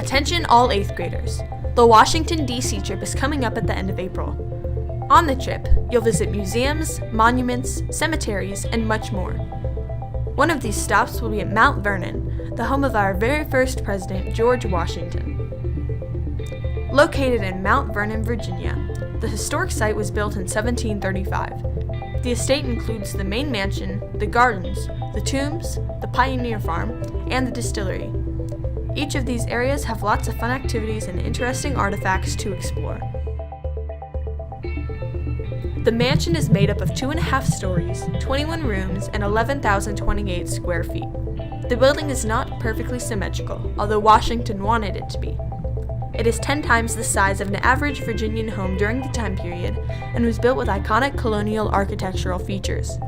Attention all 8th graders. The Washington, D.C. trip is coming up at the end of April. On the trip, you'll visit museums, monuments, cemeteries, and much more. One of these stops will be at Mount Vernon, the home of our very first president, George Washington. Located in Mount Vernon, Virginia, the historic site was built in 1735. The estate includes the main mansion, the gardens, the tombs, the pioneer farm, and the distillery. Each of these areas have lots of fun activities and interesting artifacts to explore. The mansion is made up of 2.5 stories, 21 rooms, and 11,028 square feet. The building is not perfectly symmetrical, although Washington wanted it to be. It is 10 times the size of an average Virginian home during the time period and was built with iconic colonial architectural features.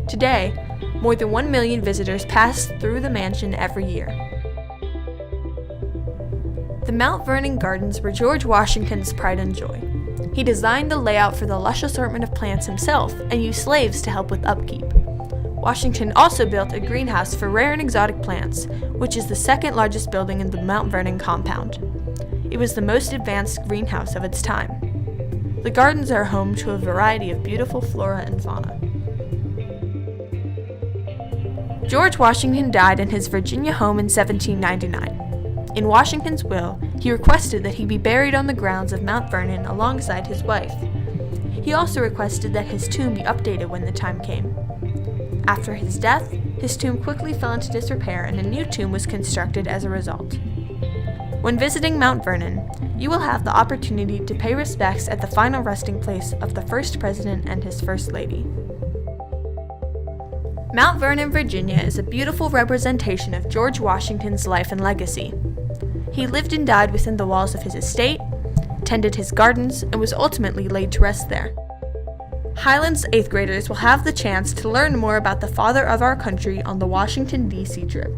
Today, more than 1 million visitors pass through the mansion every year. The Mount Vernon Gardens were George Washington's pride and joy. He designed the layout for the lush assortment of plants himself and used slaves to help with upkeep. Washington also built a greenhouse for rare and exotic plants, which is the second largest building in the Mount Vernon compound. It was the most advanced greenhouse of its time. The gardens are home to a variety of beautiful flora and fauna. George Washington died in his Virginia home in 1799. In Washington's will, he requested that he be buried on the grounds of Mount Vernon alongside his wife. He also requested that his tomb be updated when the time came. After his death, his tomb quickly fell into disrepair and a new tomb was constructed as a result. When visiting Mount Vernon, you will have the opportunity to pay respects at the final resting place of the first president and his first lady. Mount Vernon, Virginia is a beautiful representation of George Washington's life and legacy. He lived and died within the walls of his estate, tended his gardens, and was ultimately laid to rest there. Highlands 8th graders will have the chance to learn more about the father of our country on the Washington, D.C. trip.